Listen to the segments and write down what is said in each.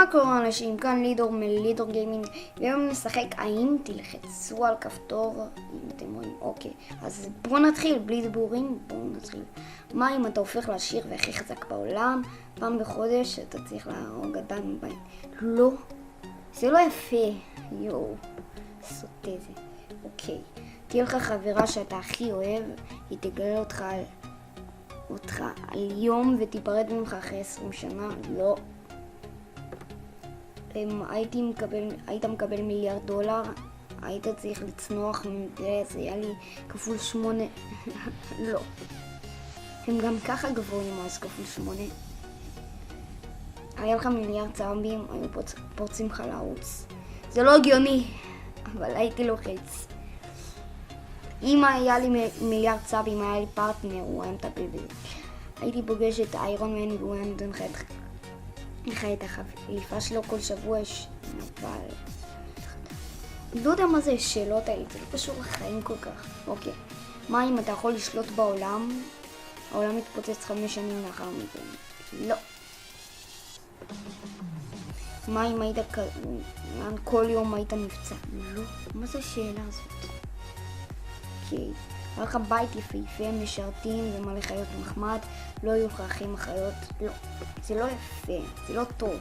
מה קורה אנשים? כאן לידור מלידור גיימינג, והיום נשחק האם תלחצו על כפתור, אם אתם רואים, אוקיי. אז בואו נתחיל, בלי דיבורים, בואו נתחיל. מה אם אתה הופך לעשיר והכי חזק בעולם, פעם בחודש אתה צריך להרוג אדם מבית? לא, זה לא יפה, יואו, סוטה זה. אוקיי, תהיה לך חברה שאתה הכי אוהב, היא תגלה אותך על יום ותיפרד ממך אחרי 20 שנה, לא. היית מקבל $1 מיליארד, היית צריך לצנוח, זה היה לי כפול 8, לא. הם גם ככה גבוהים, אז כפול 8. היה לך $1 מיליארד צהבים, היו פורצים לך לערוץ. זה לא הגיוני, אבל הייתי לוחץ. אם היה לי $1 מיליארד צהבים, היה לי פרטנר, הוא היה מטפל בזה. הייתי פוגש את איירון מן והוא היה נותן לך את החליפה שלו כל שבוע, אבל לא יודע מה זה השאלות האלה, זה לא קשור לחיים כל כך. אוקיי, מה אם אתה יכול לשלוט בעולם, העולם מתפוצץ 5 שנים לאחר מכן? לא. מה אם היית כל יום היית נפצע? לא. מה זה השאלה הזאת? אוקיי, היה לך בית יפהפה, משרתים ומלא חיות מחמד, לא היו לך אחים אחיות? לא. זה לא יפה, זה לא טוב.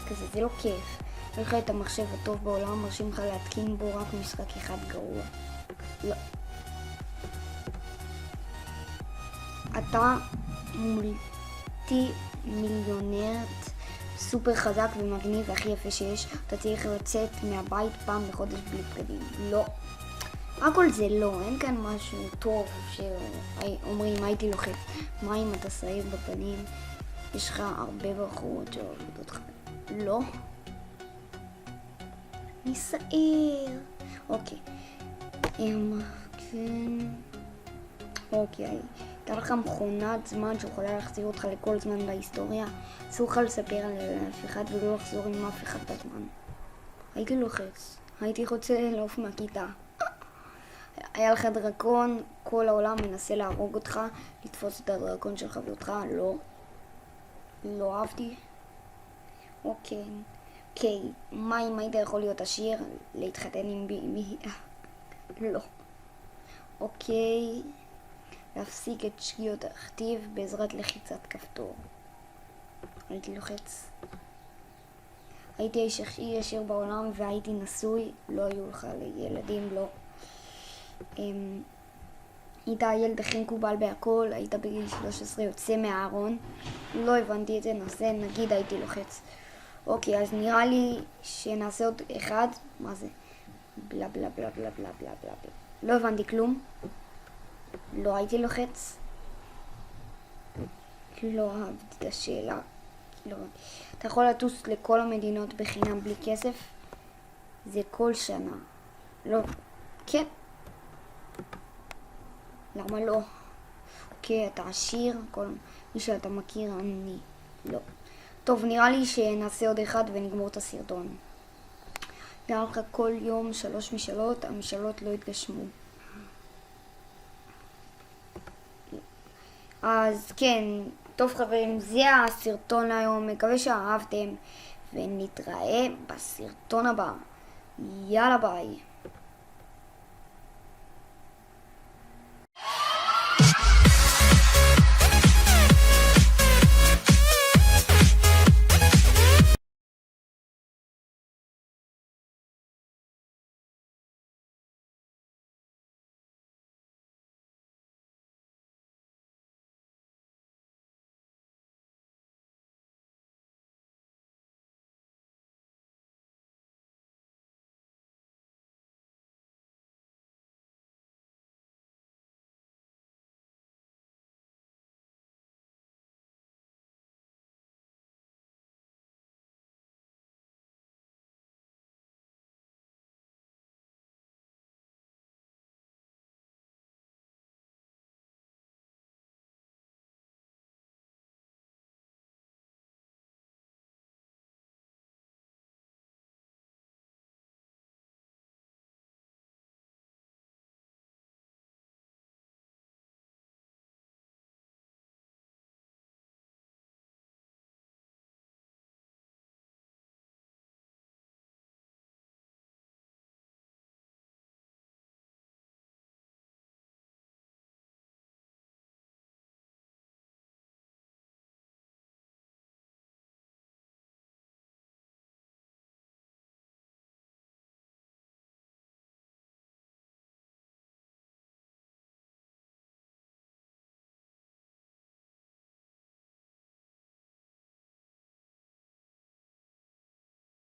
כזה, זה לא כיף. היה לך את המחשב הטוב בעולם, מרשים לך להתקין בו רק משחק אחד גרוע. לא. אתה מולטי מיליונר סופר חזק ומגניב והכי יפה שיש, אתה צריך לצאת מהבית פעם בחודש בלי בגדים. לא. הכל זה לא, אין כאן משהו טוב שאומרים הייתי לוחץ. מה אם אתה שעיר בפנים, יש לך הרבה בחורות שאוהבות אותך? לא. אני שעיר. אוקיי. כן. אוקיי. הייתה לך מכונת זמן שיכולה להחזיר אותך לכל זמן בהיסטוריה. אסור לך לספר על אף אחד ולא לחזור עם אף אחד בזמן. הייתי לוחץ. הייתי רוצה לעוף מהכיתה. היה לך דרקון, כל העולם מנסה להרוג אותך, לתפוס את הדרקון של חברתך, לא. לא אהבתי. אוקיי. אוקיי, מה אם היית יכול להיות עשיר? להתחתן עם ביבי? לא. אוקיי. להפסיק את שגיאות הכתיב בעזרת לחיצת כפתור. הייתי לוחץ. הייתי הכי עשיר בעולם והייתי נשוי, לא היו לך ילדים, לא. היית הילד הכי מקובל בהכל, היית בגיל 13 יוצא מהארון, לא הבנתי את זה, נגיד הייתי לוחץ. אוקיי, אז נראה לי שנעשה עוד אחד, מה זה? בלה בלה בלה בלה בלה בלה בלה. לא הבנתי כלום. לא הייתי לוחץ. לא אהבתי את השאלה. לא. אתה יכול לטוס לכל המדינות בחינם בלי כסף? זה כל שנה. לא. כן. למה לא? אוקיי, אתה עשיר, כל מי שאתה מכיר, אני לא. טוב, נראה לי שנעשה עוד אחד ונגמור את הסרטון. נראה לך כל יום 3 משאלות, המשאלות לא התגשמו. אז כן, טוב חברים, זה הסרטון היום, מקווה שאהבתם, ונתראה בסרטון הבא. יאללה ביי.